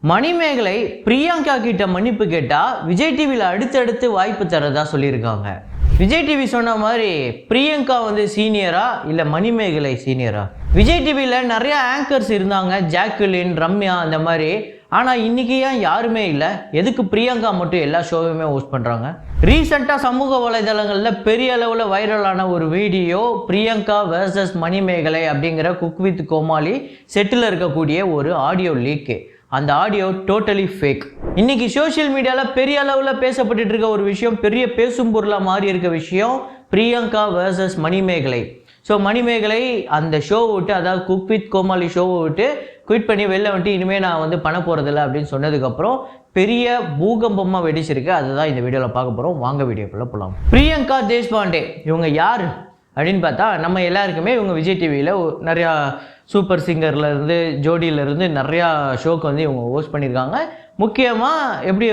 மணிமேகலை பிரியங்கா கிட்ட மன்னிப்பு கேட்டா விஜய் டிவியில் அடுத்தடுத்து வாய்ப்பு தரதா சொல்லியிருக்காங்க. விஜய் டிவி சொன்ன மாதிரி பிரியங்கா சீனியரா இல்லை மணிமேகலை சீனியரா? விஜய் டிவியில் நிறைய ஆங்கர்ஸ் இருந்தாங்க, ஜாக்குலின், ரம்யா அந்த மாதிரி. ஆனால் இன்னைக்கு ஏன் யாருமே இல்லை? எதுக்கு பிரியங்கா மட்டும் எல்லா ஷோவுமே ஹோஸ்ட் பண்ணுறாங்க? ரீசெண்டாக சமூக வலைதளங்களில் பெரிய அளவில் வைரலான ஒரு வீடியோ பிரியங்கா வர்சஸ் மணிமேகலை அப்படிங்கிற குக் வித் கோமாளி செட்டில் இருக்கக்கூடிய ஒரு ஆடியோ லீக்கு. அந்த ஆடியோ டோட்டலி ஃபேக். இன்னைக்கு சோஷியல் மீடியாவில் பெரிய அளவில் பேசப்பட்டு இருக்க ஒரு விஷயம், பெரிய பேசும் பொருளாக மாறி இருக்க விஷயம் பிரியங்கா வர்சஸ் மணிமேகலை. ஸோ மணிமேகலை அந்த ஷோவை விட்டு, அதாவது குக் வித் கோமாளி ஷோவை விட்டு குவிட் பண்ணி வெளில வந்துட்டு இனிமேல் நான் பண்ண போகிறதில்ல அப்படின்னு சொன்னதுக்கப்புறம் பெரிய பூகம்பமாக வெடிச்சிருக்கு. அதுதான் இந்த வீடியோவில் பார்க்க போகிறோம். வாங்க வீடியோக்குள்ளே போகலாம். பிரியங்கா தேஷ்பாண்டே இவங்க யார் அப்படின்னு பார்த்தா, நம்ம எல்லாருக்குமே இவங்க விஜய் டிவியில் நிறையா சூப்பர் சிங்கர்லேருந்து ஜோடியிலேருந்து நிறையா ஷோக்கு இவங்க ஹோஸ்ட் பண்ணியிருக்காங்க. முக்கியமாக எப்படி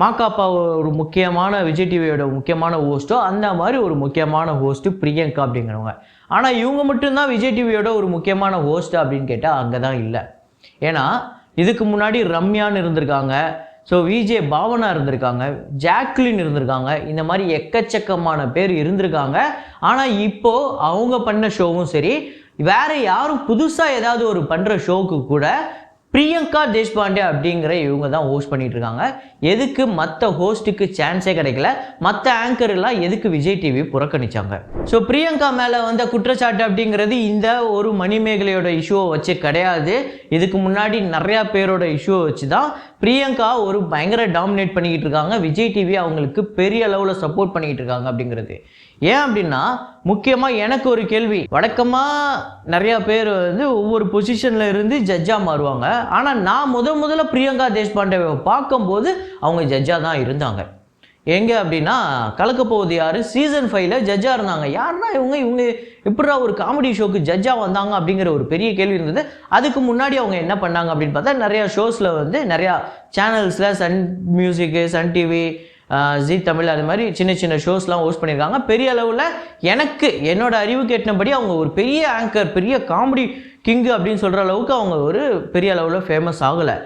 மாக்காப்பா ஒரு முக்கியமான விஜய் டிவியோட முக்கியமான ஹோஸ்ட்டோ அந்த மாதிரி ஒரு முக்கியமான ஹோஸ்ட்டு பிரியங்கா அப்படிங்கிறவங்க. ஆனால் இவங்க மட்டும்தான் விஜய் டிவியோட ஒரு முக்கியமான ஹோஸ்ட்டு அப்படின்னு கேட்டால் அங்கே தான் இல்லை. ஏன்னா இதுக்கு முன்னாடி ரம்யான்னு இருந்திருக்காங்க, ஸோ விஜே பாவனா இருந்திருக்காங்க, ஜாக்லின் இருந்திருக்காங்க, இந்த மாதிரி எக்கச்சக்கமான பேர் இருந்திருக்காங்க. ஆனால் இப்போது அவங்க பண்ண ஷோவும் சரி, வேறு யாரும் புதுசாக ஏதாவது ஒரு பண்ணுற ஷோவுக்கு கூட பிரியங்கா தேஷ்பாண்டே அப்படிங்கிற இவங்க தான் ஹோஸ்ட் பண்ணிட்டு இருக்காங்க. எதுக்கு மற்ற ஹோஸ்ட்டுக்கு சான்ஸே கிடைக்கல? மற்ற ஆங்கர் எல்லாம் எதுக்கு விஜய் டிவி புறக்கணிச்சாங்க? ஸோ பிரியங்கா மேலே குற்றச்சாட்டு அப்படிங்கிறது இந்த ஒரு மணிமேகலையோட இஷ்யூவை வச்சு கிடையாது. இதுக்கு முன்னாடி நிறையா பேரோட இஷ்யூவை வச்சு தான் பிரியங்கா ஒரு பயங்கர டாமினேட் பண்ணிக்கிட்டு இருக்காங்க. விஜய் டிவி அவங்களுக்கு பெரிய அளவில் சப்போர்ட் பண்ணிக்கிட்டு இருக்காங்க அப்படிங்கிறது. ஏன் அப்படின்னா, முக்கியமாக எனக்கு ஒரு கேள்வி. வழக்கமாக நிறையா பேர் ஒவ்வொரு பொசிஷனில் இருந்து ஜட்ஜாக மாறுவாங்க. ஆனால் நான் முதல்ல பிரியங்கா தேஷ்பாண்டேவை பார்க்கும்போது அவங்க ஜட்ஜாக தான் இருந்தாங்க. எங்கே அப்படின்னா, கலக்கப்போவது யார் சீசன் 5ல் ஜட்ஜாக இருந்தாங்க. யாருன்னா இவங்க எப்படா ஒரு காமெடி ஷோக்கு ஜட்ஜாக வந்தாங்க அப்படிங்கிற ஒரு பெரிய கேள்வி இருந்தது. அதுக்கு முன்னாடி அவங்க என்ன பண்ணாங்க அப்படின்னு பார்த்தா, நிறையா ஷோஸில் நிறையா சேனல்ஸில் சன் மியூசிக்கு, சன் டிவி, ஜி தமிழ், அது மாதிரி சின்ன சின்ன ஷோஸ்லாம் ஹோஸ்ட் பண்ணியிருக்காங்க. பெரிய அளவில் எனக்கு என்னோட அறிவுக்கு எட்டினபடி அவங்க ஒரு பெரிய ஆங்கர், பெரிய காமெடி கிங்கு அப்படின்னு சொல்கிற அளவுக்கு அவங்க ஒரு பெரிய அளவில் ஃபேமஸ் ஆகலை.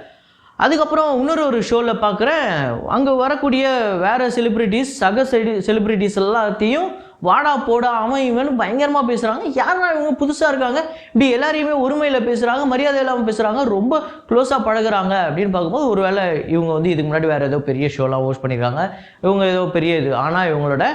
அதுக்கப்புறம் இன்னொரு ஷோவில் பார்க்குறேன், அங்கே வரக்கூடிய வேறு செலிப்ரிட்டிஸ், சக செலிப்ரிட்டிஸ் எல்லாத்தையும் வாடா போடா அவன் இவன் பயங்கரமாக பேசுகிறாங்க. யாருன்னா இவங்க புதுசாக இருக்காங்க, இப்படி எல்லாரையுமே ஒருமையில் பேசுகிறாங்க, மரியாதை இல்லாமல் பேசுகிறாங்க, ரொம்ப க்ளோஸாக பழகுறாங்க அப்படின்னு பார்க்கும்போது ஒரு வேளை இவங்க இதுக்கு முன்னாடி வேறு ஏதோ பெரிய ஷோலாம் ஹோஸ்ட் பண்ணியிருக்காங்க, இவங்க ஏதோ பெரிய இது. ஆனால் இவங்களோட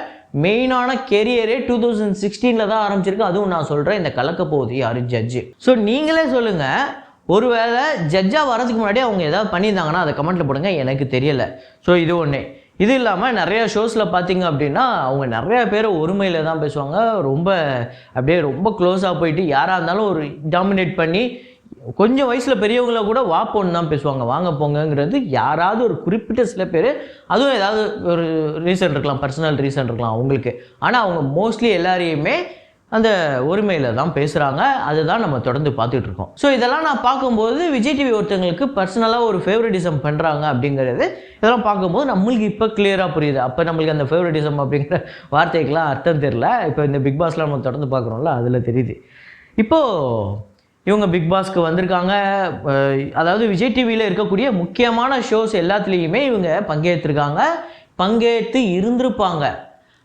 மெயினான கெரியரே 2016 தான் ஆரம்பிச்சிருக்கு. அதுவும் நான் சொல்கிறேன், இந்த கலக்கப்போகுது யார் ஜட்ஜு. ஸோ நீங்களே சொல்லுங்கள், ஒருவேளை ஜட்ஜாக வரதுக்கு முன்னாடி அவங்க ஏதாவது பண்ணியிருந்தாங்கன்னா அதை கமெண்ட்டில் போடுங்க, எனக்கு தெரியலை. ஸோ இது ஒன்று. இது இல்லாமல் நிறையா ஷோஸில் பார்த்தீங்க அப்படின்னா அவங்க நிறையா பேர் ஒருமையில் தான் பேசுவாங்க. ரொம்ப க்ளோஸாக போயிட்டு யாராக இருந்தாலும் ஒரு டாமினேட் பண்ணி, கொஞ்சம் வயசில் பெரியவங்கள கூட வாப்போன்னு தான் பேசுவாங்க, வாங்க போங்கங்கிறது. யாராவது ஒரு குறிப்பிட்ட சில பேர், அதுவும் ஏதாவது ஒரு ரீசன் இருக்கலாம், பர்சனல் ரீசன் இருக்கலாம் அவங்களுக்கு. ஆனால் அவங்க மோஸ்ட்லி எல்லாரையுமே அந்த ஒருமையில் தான் பேசுகிறாங்க. அதுதான் நம்ம தொடர்ந்து பார்த்துட்டு இருக்கோம். ஸோ இதெல்லாம் நான் பார்க்கும்போது விஜய் டிவி ஒருத்தங்களுக்கு பர்சனலாக ஒரு ஃபேவரட்டிசம் பண்ணுறாங்க அப்படிங்கிறது, இதெல்லாம் பார்க்கும்போது நம்மளுக்கு இப்போ கிளியராக புரியுது. அப்போ நம்மளுக்கு அந்த ஃபேவரட்டிசம் அப்படிங்கிற வார்த்தைக்கெலாம் அர்த்தம் தெரியல. இப்போ இந்த பிக் பாஸ்லாம் நம்ம தொடர்ந்து பார்க்குறோம்ல, அதில் தெரியுது. இப்போது இவங்க பிக் பாஸ்க்கு வந்திருக்காங்க. அதாவது விஜய் டிவியில் இருக்கக்கூடிய முக்கியமான ஷோஸ் எல்லாத்துலேயுமே இவங்க பங்கேற்று இருந்திருப்பாங்க.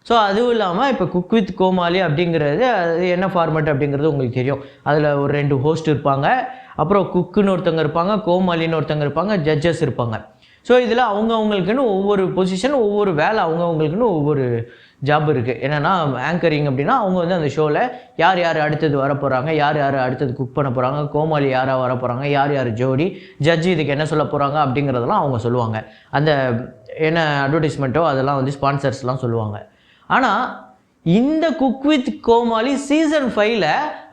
ஸோ அதுவும் இல்லாமல் இப்போ குக் வித் கோமாளி அப்படிங்கிறது அது என்ன ஃபார்மேட் அப்படிங்கிறது உங்களுக்கு தெரியும். அதில் ஒரு 2 ஹோஸ்ட் இருப்பாங்க, அப்புறம் குக்குன்னு ஒருத்தவங்க இருப்பாங்க, கோமாளின்னு ஒருத்தவங்க இருப்பாங்க, ஜட்ஜஸ் இருப்பாங்க. ஸோ இதில் அவங்கவுங்களுக்குன்னு ஒவ்வொரு பொசிஷன், ஒவ்வொரு வேலை, அவங்கவுங்களுக்குன்னு ஒவ்வொரு ஜாப் இருக்குது. என்னென்னா ஆங்கரிங் அப்படின்னா அவங்க அந்த ஷோவில் யார் யார் அடுத்தது வர போகிறாங்க, யார் யார் அடுத்தது குக் பண்ண போகிறாங்க, கோமாளி யாராக வர போகிறாங்க, யார் யார் ஜோடி, ஜட்ஜு இதுக்கு என்ன சொல்ல போகிறாங்க அப்படிங்கிறதெல்லாம் அவங்க சொல்லுவாங்க. அந்த என்ன அட்வர்டைஸ்மெண்ட்டோ அதெல்லாம் ஸ்பான்சர்ஸ்லாம் சொல்லுவாங்க. ஆனால் இந்த குக் வித் கோமாளி சீசன் 5ல்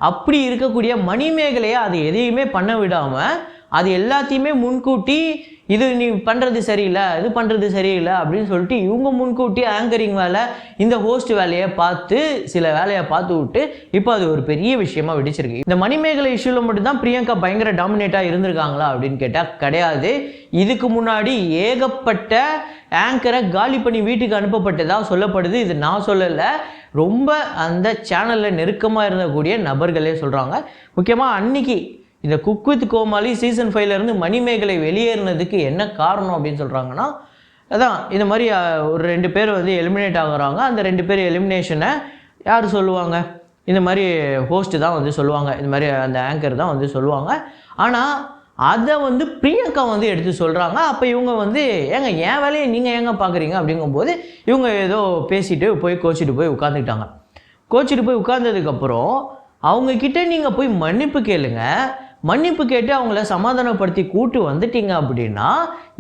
அப்படி இருக்கக்கூடிய மணிமேகலையை அது எதையுமே பண்ண விடாமல், அது எல்லாத்தையுமே முன்கூட்டி இது நீ பண்ணுறது சரியில்லை, இது பண்ணுறது சரியில்லை அப்படின்னு சொல்லிட்டு இவங்க முன்கூட்டி ஆங்கரிங் வேலை, இந்த ஹோஸ்ட் வேலையை பார்த்து சில வேலையை பார்த்து விட்டு இப்போ அது ஒரு பெரிய விஷயமா வெடிச்சிருக்கு. இந்த மணிமேகலை இஷ்யூவில் மட்டும்தான் பிரியங்கா பயங்கர டாமினேட்டாக இருந்திருக்காங்களா அப்படின்னு கேட்டால் கிடையாது. இதுக்கு முன்னாடி ஏகப்பட்ட ஆங்கரை காலி பண்ணி வீட்டுக்கு அனுப்பப்பட்டதாக சொல்லப்படுது. இது நான் சொல்லலை, ரொம்ப அந்த சேனலில் நெருக்கமாக இருந்தக்கூடிய நபர்களே சொல்கிறாங்க. முக்கியமாக அன்னைக்கு இந்த குக் வித் கோமாளி சீசன் 5லேருந்து மணிமேகலை வெளியேறினதுக்கு என்ன காரணம் அப்படின்னு சொல்கிறாங்கன்னா, அதான் இந்த மாதிரி ஒரு 2 பேர் வந்து எலிமினேட் ஆகுறாங்க. அந்த 2 பேர் எலிமினேஷனை யார் சொல்லுவாங்க? இந்த மாதிரி ஹோஸ்ட்டு தான் வந்து சொல்லுவாங்க. இந்த மாதிரி அந்த ஆங்கர் தான் வந்து சொல்லுவாங்க. ஆனால் அதை வந்து பிரியங்கா வந்து எடுத்து சொல்கிறாங்க. அப்போ இவங்க வந்து ஏங்க என் வேலையை நீங்கள் ஏங்க பார்க்குறீங்க அப்படிங்கும்போது இவங்க ஏதோ பேசிட்டு போய் கோச்சிட்டு போய் உட்காந்துக்கிட்டாங்க. கோச்சிட்டு போய் உட்கார்ந்ததுக்கப்புறம் அவங்கக்கிட்ட நீங்கள் போய் மன்னிப்பு கேளுங்க. மன்னிப்பு கேட்டு அவங்கள சமாதானப்படுத்தி கூட்டு வந்துட்டீங்க அப்படின்னா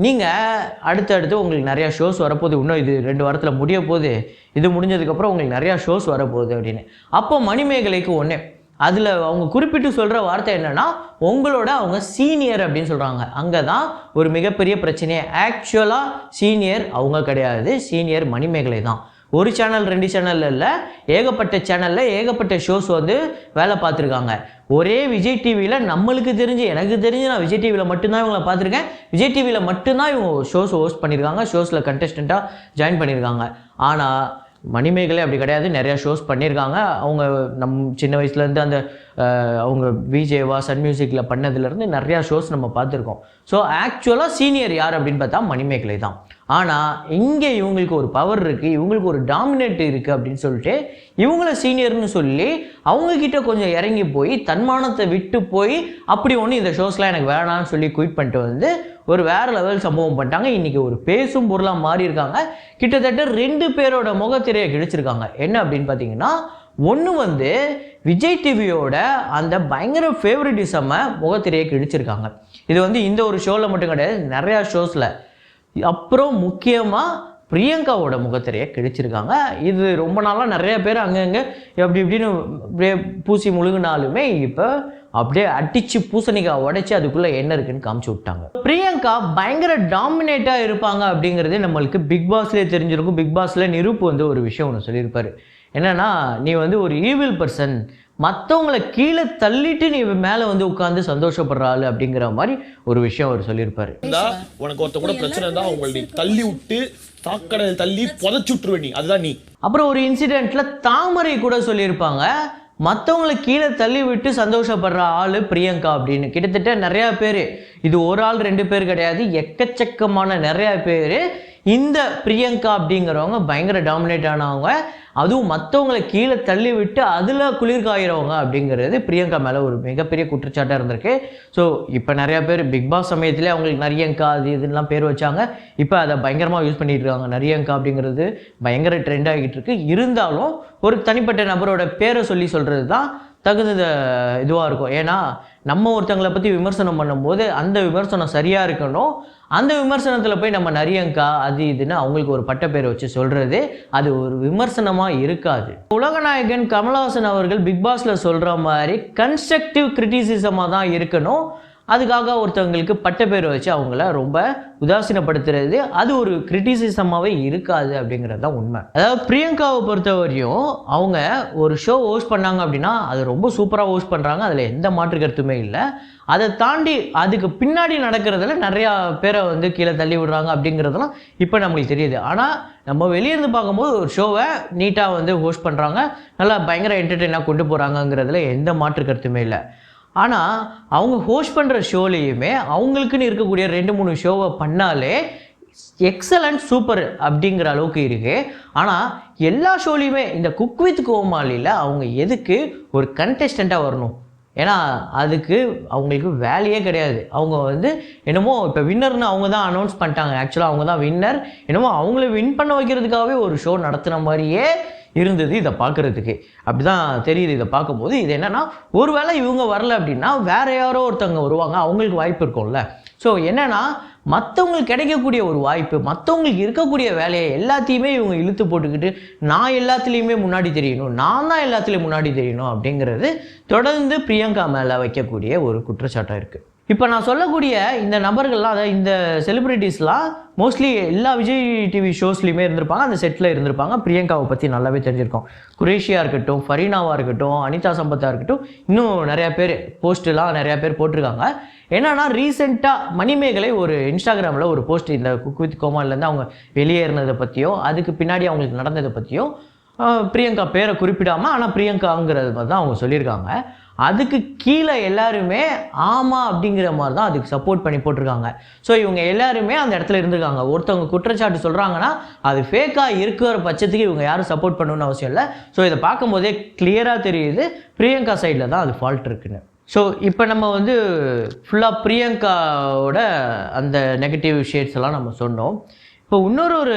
நீங்கள் அடுத்தடுத்து உங்களுக்கு நிறையா ஷோஸ் வரப்போகுது. இன்னும் இது 2 வாரத்தில் முடிய போகுது. இது முடிஞ்சதுக்கப்புறம் உங்களுக்கு நிறையா ஷோஸ் வரப்போகுது அப்படின்னு. அப்போ மணிமேகலைக்கு ஒன்று அதில் அவங்க குறிப்பிட்டு சொல்கிற வார்த்தை என்னென்னா, உங்களோட அவங்க சீனியர் அப்படின்னு சொல்கிறாங்க. அங்கே தான் ஒரு மிகப்பெரிய பிரச்சனையே. ஆக்சுவலாக சீனியர் அவங்க கிடையாது, சீனியர் மணிமேகலை தான். ஒரு சேனல் 2 சேனல் இல்லை, ஏகப்பட்ட சேனலில் ஏகப்பட்ட ஷோஸ் வந்து வேலை பார்த்துருக்காங்க. ஒரே விஜய் டிவியில் நம்மளுக்கு தெரிஞ்சு எனக்கு தெரிஞ்சு நான் விஜய் டிவியில் மட்டும்தான் இவங்களை பார்த்துருக்கேன். விஜய் டிவியில் மட்டும்தான் இவங்க ஷோஸ் ஹோஸ்ட் பண்ணியிருக்காங்க, ஷோஸில் கண்டஸ்டண்ட்டாக ஜாயின் பண்ணியிருக்காங்க. ஆனால் மணிமேகலை அப்படி கிடையாது, நிறையா ஷோஸ் பண்ணியிருக்காங்க. அவங்க சின்ன வயசுலேருந்து அந்த அவங்க விஜேவா சன் மியூசிக்கில் பண்ணதுலேருந்து நிறையா ஷோஸ் நம்ம பார்த்துருக்கோம். ஸோ ஆக்சுவலாக சீனியர் யார் அப்படின்னு பார்த்தா மணிமேகலை தான். ஆனால் இங்கே இவங்களுக்கு ஒரு பவர் இருக்குது, இவங்களுக்கு ஒரு டாமினேட் இருக்குது அப்படின்னு சொல்லிட்டு இவங்கள சீனியர்னு சொல்லி அவங்கக்கிட்ட கொஞ்சம் இறங்கி போய் தன்மானத்தை விட்டு போய் அப்படி ஒன்று இந்த ஷோஸ்லாம் எனக்கு வேணான்னு சொல்லி குயிட் பண்ணிட்டு வந்து ஒரு வேறு லெவல் சம்பவம் பண்ணிட்டாங்க. இன்றைக்கி ஒரு பேசும் பொருளாக மாறி இருக்காங்க. கிட்டத்தட்ட 2 பேரோட முகத்திரையை கிழிச்சிருக்காங்க. என்ன அப்படின்னு பார்த்தீங்கன்னா, ஒன்று வந்து விஜய் டிவியோட அந்த பயங்கர ஃபேவரட்டிசமை முகத்திரையை கிழிச்சிருக்காங்க. இது வந்து இந்த ஒரு ஷோவில் மட்டும் கிடையாது, நிறையா ஷோஸில். அப்புறம் முக்கியமாக பிரியங்காவோட முகத்திரையை கிழிச்சிருக்காங்க. இது ரொம்ப நாளாக நிறைய பேர் அங்கங்கே எப்படி இப்படின்னு அப்படியே பூசி முழுகினாலுமே இப்போ அப்படியே அடித்து பூசணிக்காய் உடைச்சி அதுக்குள்ளே என்ன இருக்குன்னு காமிச்சு விட்டாங்க. பிரியங்கா பயங்கர டாமினேட்டாக இருப்பாங்க அப்படிங்கிறது நம்மளுக்கு பிக் பாஸ்லேயே தெரிஞ்சிருக்கும். பிக் பாஸில் நிரூப் வந்து ஒரு விஷயம் ஒன்று சொல்லியிருப்பார். என்னென்னா, நீ வந்து ஒரு ஈவில் பர்சன், மற்றவங்களை கீழே தள்ளிட்டு நீ மேலே வந்து உட்காந்து சந்தோஷப்படுற ஆள் அப்படிங்கிற மாதிரி ஒரு விஷயம் அவர் சொல்லியிருப்பாரு. உனக்கு ஒருத்த கூட பிரச்சனை தான், உங்களை தள்ளி விட்டு சாக்கடையில் தள்ளி புதைச்சு விட்டுருவே நீ, அதுதான் நீ. அப்புறம் ஒரு இன்சிடென்ட்ல தாமரை கூட சொல்லியிருப்பாங்க, மற்றவங்களை கீழே தள்ளி விட்டு சந்தோஷப்படுற ஆள் பிரியங்கா அப்படின்னு. கிட்டத்தட்ட நிறையா பேர், இது ஒரு ஆள் 2 பேர் கிடையாது, எக்கச்சக்கமான நிறையா பேர் இந்த பிரியங்கா அப்படிங்கிறவங்க பயங்கர டாமினேட் ஆனவங்க. அதுவும் மற்றவங்களை கீழே தள்ளி விட்டு அதில் குளிர் காயிறவங்க அப்படிங்கிறது பிரியங்கா மேலே ஒரு மிகப்பெரிய குற்றச்சாட்டாக இருந்திருக்கு. ஸோ இப்போ நிறையா பேர் பிக் பாஸ் சமயத்திலே அவங்களுக்கு நரியங்கா அது இதுலாம் பேர் வச்சாங்க. இப்போ அதை பயங்கரமாக யூஸ் பண்ணிட்டு இருக்காங்க. நரியங்கா அப்படிங்கிறது பயங்கர ட்ரெண்ட் ஆகிட்டு இருக்கு. இருந்தாலும் ஒரு தனிப்பட்ட நபரோட பேரை சொல்கிறது தான் தகுந்த இதுவாக இருக்கும். ஏன்னா நம்ம ஒருத்தங்களை பற்றி விமர்சனம் பண்ணும்போது அந்த விமர்சனம் சரியாக இருக்கணும். அந்த விமர்சனத்தில் போய் நம்ம நரியங்கா அது இதுன்னு அவங்களுக்கு ஒரு பட்ட பேரை வச்சு சொல்கிறது அது ஒரு விமர்சனமாக இருக்காது. உலகநாயகன் கமலஹாசன் அவர்கள் பிக் பாஸில் சொல்கிற மாதிரி கன்ஸ்ட்ரக்டிவ் கிரிட்டிசிசமாக தான் இருக்கணும். அதுக்காக ஒருத்தவங்களுக்கு பட்ட பேர் வச்சு அவங்கள ரொம்ப உதாசீனப்படுத்துறது அது ஒரு கிரிட்டிசிசமாகவே இருக்காது அப்படிங்கிறது தான் உண்மை. அதாவது பிரியங்காவை பொறுத்த வரையும் அவங்க ஒரு ஷோ ஹோஸ்ட் பண்ணாங்க அப்படின்னா அது ரொம்ப சூப்பராக ஹோஸ்ட் பண்ணுறாங்க, அதில் எந்த மாற்று கருத்துமே இல்லை. அதை தாண்டி அதுக்கு பின்னாடி நடக்கிறதுல நிறையா பேரை வந்து கீழே தள்ளி விடுறாங்க அப்படிங்கிறதுலாம் இப்போ நம்மளுக்கு தெரியுது. ஆனால் நம்ம வெளியிருந்து பார்க்கும்போது ஒரு ஷோவை நீட்டாக வந்து ஹோஸ்ட் பண்ணுறாங்க, நல்லா பயங்கர என்டர்டெயினாக கொண்டு போகிறாங்கங்கிறதுல எந்த மாற்று கருத்துமே இல்லை. ஆனால் அவங்க ஹோஸ்ட் பண்ணுற ஷோலேயுமே அவங்களுக்குன்னு இருக்கக்கூடிய 2-3 ஷோவை பண்ணாலே எக்ஸலண்ட் சூப்பர் அப்படிங்கிற அளவுக்கு இருக்குது. ஆனால் எல்லா ஷோலையுமே இந்த குக் வித் கோமாளியில் அவங்க எதுக்கு ஒரு கண்டெஸ்டண்ட்டாக வரணும்? ஏன்னா அதுக்கு அவங்களுக்கு வேலையே கிடையாது. அவங்க வந்து என்னமோ இப்போ வின்னர்னு அவங்க தான் அனௌன்ஸ் பண்ணிட்டாங்க. ஆக்சுவலாக அவங்க தான் வின்னர். என்னமோ அவங்கள வின் பண்ண வைக்கிறதுக்காகவே ஒரு ஷோ நடத்துன மாதிரியே இருந்தது இதை பார்க்குறதுக்கு. அப்படி தான் தெரியுது இதை பார்க்கும்போது. இது என்னென்னா, ஒரு வேளை இவங்க வரல அப்படின்னா வேறு யாரோ ஒருத்தவங்க வருவாங்க, அவங்களுக்கு வாய்ப்பு இருக்கும்ல. ஸோ என்னென்னா, மற்றவங்களுக்கு கிடைக்கக்கூடிய ஒரு வாய்ப்பு, மற்றவங்களுக்கு இருக்கக்கூடிய வேலையை எல்லாத்தையுமே இவங்க இழுத்து போட்டுக்கிட்டு நான் எல்லாத்துலேயுமே முன்னாடி தெரியணும், நான் தான் எல்லாத்துலேயும் முன்னாடி தெரியணும் அப்படிங்கிறது தொடர்ந்து பிரியங்கா மேலே வைக்கக்கூடிய ஒரு குற்றச்சாட்டாக இருக்குது. இப்போ நான் சொல்லக்கூடிய இந்த நபர்கள்லாம், அதாவது இந்த செலிப்ரிட்டிஸ்லாம் மோஸ்ட்லி எல்லா விஜய் டிவி ஷோஸ்லையுமே இருந்திருப்பாங்க, அந்த செட்டில் இருந்திருப்பாங்க. பிரியங்காவை பற்றி நல்லாவே தெரிஞ்சிருக்கோம். குரேஷியாக இருக்கட்டும், ஃபரீனாவாக இருக்கட்டும், அனிதா சம்பத்தாக இருக்கட்டும், இன்னும் நிறையா பேர் போஸ்ட்டுலாம் நிறையா பேர் போட்டிருக்காங்க. என்னன்னா, ரீசெண்டாக மணிமேகலை ஒரு இன்ஸ்டாகிராமில் ஒரு போஸ்ட் இந்த குக் வித் கோமாளிலேருந்து அவங்க வெளியேறினதை பற்றியும் அதுக்கு பின்னாடி அவங்களுக்கு நடந்ததை பற்றியும் பிரியங்கா பேரை குறிப்பிடாமல் ஆனால் பிரியங்காங்கிறது மாதிரி தான் அவங்க சொல்லியிருக்காங்க. அதுக்கு கீழே எல்லாருமே ஆமாம் அப்படிங்கிற மாதிரி தான் அதுக்கு சப்போர்ட் பண்ணி போட்டிருக்காங்க. ஸோ இவங்க எல்லாருமே அந்த இடத்துல இருந்திருக்காங்க. ஒருத்தவங்க குற்றச்சாட்டு சொல்கிறாங்கன்னா அது ஃபேக்காக இருக்கிற பட்சத்துக்கு இவங்க யாரும் சப்போர்ட் பண்ணணும்னு அவசியம் இல்லை. ஸோ இதை பார்க்கும்போதே கிளியராக தெரியுது பிரியங்கா சைடில் தான் அது ஃபால்ட் இருக்குன்னு. ஸோ இப்போ நம்ம வந்து ஃபுல்லாக பிரியங்காவோட அந்த நெகட்டிவ் ஷேட்ஸ் எல்லாம் நம்ம சொன்னோம். இப்போ இன்னொரு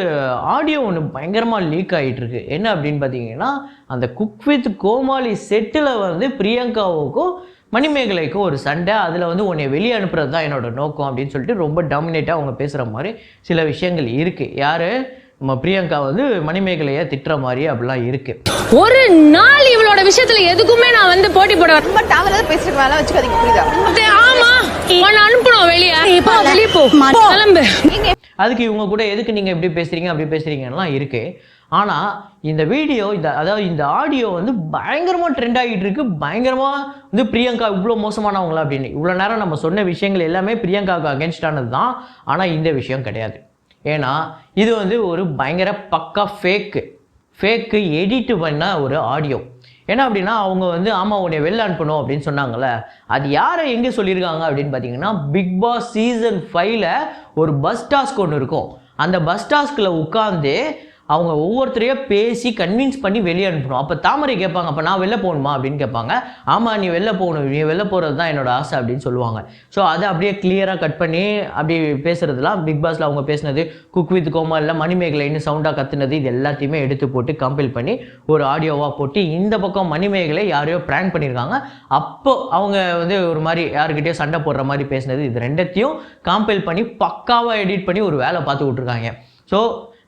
ஆடியோ ஒன்று பயங்கரமாக லீக் ஆகிட்டுருக்கு. என்ன அப்படின்னு பார்த்தீங்கன்னா, அந்த குக் வித் கோமாளி செட்டில் வந்து பிரியங்காவுக்கும் மணிமேகலைக்கும் ஒரு சண்டை. அதில் வந்து உன்னை வெளியே அனுப்புறது தான் என்னோட நோக்கம் அப்படின்னு சொல்லிட்டு ரொம்ப டாமினேட்டாக அவங்க பேசுகிற மாதிரி சில விஷயங்கள் இருக்குது. யார் நம்ம பிரியங்கா வந்து மணிமேகலையை திட்டுற மாதிரி அப்படிலாம் இருக்குது. ஒரு நாள் இவளோட விஷயத்துல எதுக்குமே நான் வந்து போட்டி போட பட் அவள பேசுற வேலை வச்சுக்காதீங்க, புரியுதா? ஆமா உன்னை அனுப்பணும் வெளியே வெளியே போ கிளம்பு. அதுக்கு இவங்க கூட எதுக்கு நீங்கள் இப்படி பேசுகிறீங்க அப்படி பேசுகிறீங்கலாம் இருக்குது. ஆனால் இந்த வீடியோ அதாவது இந்த ஆடியோ வந்து பயங்கரமாக ட்ரெண்ட் ஆகிட்டு இருக்கு. பயங்கரமாக வந்து பிரியங்கா இவ்வளோ மோசமானவங்களா அப்படின்னு. இவ்வளோ நேரம் நம்ம சொன்ன விஷயங்கள் எல்லாமே பிரியங்காவுக்கு அகேன்ஸ்டானது தான். ஆனால் இந்த விஷயம் கிடையாது. ஏன்னா இது வந்து ஒரு பயங்கர பக்கா ஃபேக்கு எடிட் பண்ண ஒரு ஆடியோ. ஏன்னா அப்படின்னா அவங்க வந்து ஆமாம் உன்னை வெளில அனுப்பணும் அப்படின்னு சொன்னாங்கல்ல, அது யாரை எங்கே சொல்லியிருக்காங்க அப்படின்னு பார்த்தீங்கன்னா, பிக் பாஸ் சீசன் 5ல் ஒரு பஸ் டாஸ்க் ஒன்று இருக்கும். அந்த பஸ் டாஸ்கில் உட்காந்து அவங்க ஒவ்வொருத்தரையும் பேசி கன்வின்ஸ் பண்ணி வெளியே அனுப்பணும். அப்போ தாமரை கேட்பாங்க, அப்போ நான் வெளில போகணுமா அப்படின்னு கேட்பாங்க. ஆமாம் நீ வெளில போகணும், நீ வெளில போகிறது தான் என்னோட ஆசை அப்படின்னு சொல்லுவாங்க. ஸோ அதை அப்படியே கிளியராக கட் பண்ணி அப்படி பேசுகிறதுலாம் பிக் பாஸில் அவங்க பேசினது, குக் வித் கோமாளில் மணிமேகலைன்னு சவுண்டாக கத்துனது, இது எல்லாத்தையுமே எடுத்து போட்டு கம்பைல் பண்ணி ஒரு ஆடியோவாக போட்டு இந்த பக்கம் மணிமேகலை யாரையோ ப்ராங்க் பண்ணியிருக்காங்க. அப்போ அவங்க வந்து ஒரு மாதிரி யாருக்கிட்டேயோ சண்டை போடுற மாதிரி பேசினது, இது ரெண்டத்தையும் கம்பைல் பண்ணி பக்காவாக எடிட் பண்ணி ஒரு வேலை பார்த்து விட்ருக்காங்க. ஸோ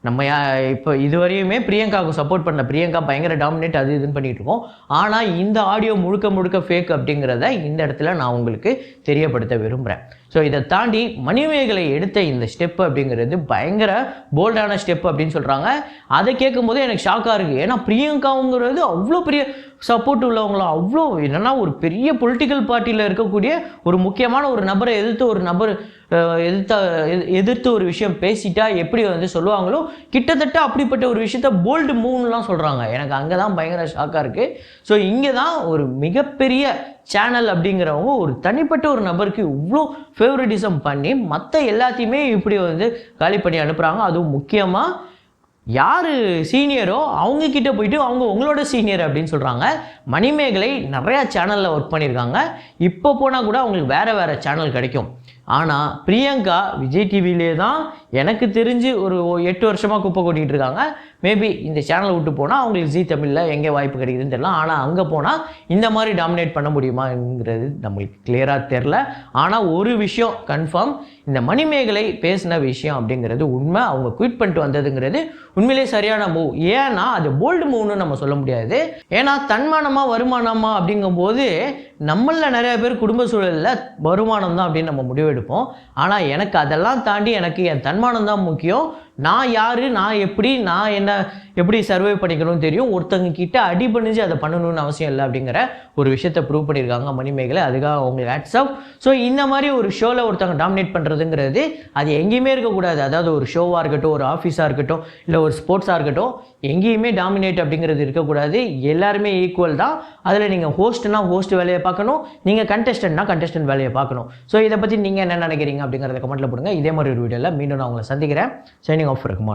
நம்ம இப்போ இதுவரையுமே பிரியங்காவுக்கு சப்போர்ட் பண்ண பிரியங்கா பயங்கர டாமினேட் அது இதுன்னு பண்ணிகிட்டு இருக்கோம். ஆனால் இந்த ஆடியோ முழுக்க ஃபேக் அப்படிங்கிறத இந்த இடத்துல நான் உங்களுக்கு தெரியப்படுத்த விரும்புகிறேன். ஸோ இதை தாண்டி மணிமேகலை எடுத்த இந்த ஸ்டெப் அப்படிங்கிறது பயங்கர போல்டான ஸ்டெப் அப்படின்னு சொல்கிறாங்க. அதை கேட்கும்போது எனக்கு ஷாக்காக இருக்குது. ஏன்னா பிரியங்காவுங்கிறது அவ்வளோ பெரிய சப்போர்ட் உள்ளவங்களும், அவ்வளோ என்னென்னா ஒரு பெரிய பொலிட்டிக்கல் பார்ட்டியில் இருக்கக்கூடிய ஒரு முக்கியமான ஒரு நபரை எதிர்த்து ஒரு விஷயம் பேசிட்டா எப்படி வந்து சொல்லுவாங்களோ கிட்டத்தட்ட அப்படிப்பட்ட ஒரு விஷயத்த போல்டு மூவ்லாம் சொல்கிறாங்க. எனக்கு அங்கே தான் பயங்கர ஷாக்காக இருக்குது. ஸோ இங்கே தான் ஒரு மிகப்பெரிய சேனல் அப்படிங்கிறவங்க ஒரு தனிப்பட்ட ஒரு நபருக்கு இவ்வளோ ஃபேவரட்டிசம் பண்ணி மற்ற எல்லாத்தையுமே இப்படி வந்து காலி பண்ணி அனுப்புகிறாங்க. அதுவும் முக்கியமாக யார் சீனியரோ அவங்கக்கிட்ட போயிட்டு அவங்க உங்களோட சீனியர் அப்படின்னு சொல்கிறாங்க. மணிமேகலை நிறையா சேனலில் ஒர்க் பண்ணியிருக்காங்க. இப்போ போனால் கூட அவங்களுக்கு வேறு சேனல் கிடைக்கும். ஆனால் பிரியங்கா விஜய் டிவிலே தான் எனக்கு தெரிஞ்சு ஒரு 8 வருஷமாக குப்பை கொட்டிகிட்டு இருக்காங்க. மேபி இந்த சேனலை விட்டு போனால் அவங்களுக்கு ஜீ தமிழில் எங்கே வாய்ப்பு கிடைக்குதுன்னு தெரியல. ஆனால் அங்கே போனால் இந்த மாதிரி டாமினேட் பண்ண முடியுமாங்கிறது நம்மளுக்கு கிளியராக தெரில. ஆனால் ஒரு விஷயம் கன்ஃபார்ம், இந்த மணிமேகலை பேசின விஷயம் அப்படிங்கிறது உண்மை. அவங்க குவிட் பண்ணிட்டு வந்ததுங்கிறது உண்மையிலே சரியான மூவ். ஏன்னா அது போல்டு மூவ்னு நம்ம சொல்ல முடியாது. ஏன்னா தன்மானமாக வருமானமா அப்படிங்கும்போது நம்மளில் நிறைய பேர் குடும்ப சூழலில் வருமானம் தான் அப்படின்னு நம்ம முடிவெடுப்போம். ஆனால் எனக்கு அதெல்லாம் தாண்டி எனக்கு என் தன்மானம் தான் முக்கியம். நான் யார், நான் எப்படி சர்வை பண்ணிக்கணும்னு தெரியும். ஒருத்தங்க கிட்ட அடி பண்ணிச்சு அதை பண்ணணும்னு அவசியம் இல்லை அப்படிங்கிற ஒரு விஷயத்தை ப்ரூவ் பண்ணியிருக்காங்க மணிமேகலை. அதுக்காக அவங்களுக்கு ஹேட்ஸ் ஆஃப். ஸோ இந்த மாதிரி ஒரு ஷோவில் ஒருத்தங்க டாமினேட் பண்ணுறதுங்கிறது அது எங்கேயுமே இருக்கக்கூடாது. அதாவது ஒரு ஷோவாக இருக்கட்டும், ஒரு ஆஃபீஸாக இருக்கட்டும், இல்லை ஒரு ஸ்போர்ட்ஸாக இருக்கட்டும், எங்கேயுமே டாமினேட் அப்படிங்கிறது இருக்கக்கூடாது. எல்லாருமே ஈக்குவல் தான். அதில் நீங்கள் ஹோஸ்ட்னா ஹோஸ்ட் வேலையை பார்க்கணும், நீங்கள் கண்டெஸ்டன்ட்னா கண்டெஸ்டன்ட் வேலையை பார்க்கணும். ஸோ இதை பற்றி நீங்கள் என்ன நினைக்கிறீங்க அப்படிங்கிறத கமெண்ட்டில் போடுங்க. இதே மாதிரி ஒரு வீடியோவில் மீண்டும் நான் உங்களை சந்திக்கிறேன். Signing off Rahman.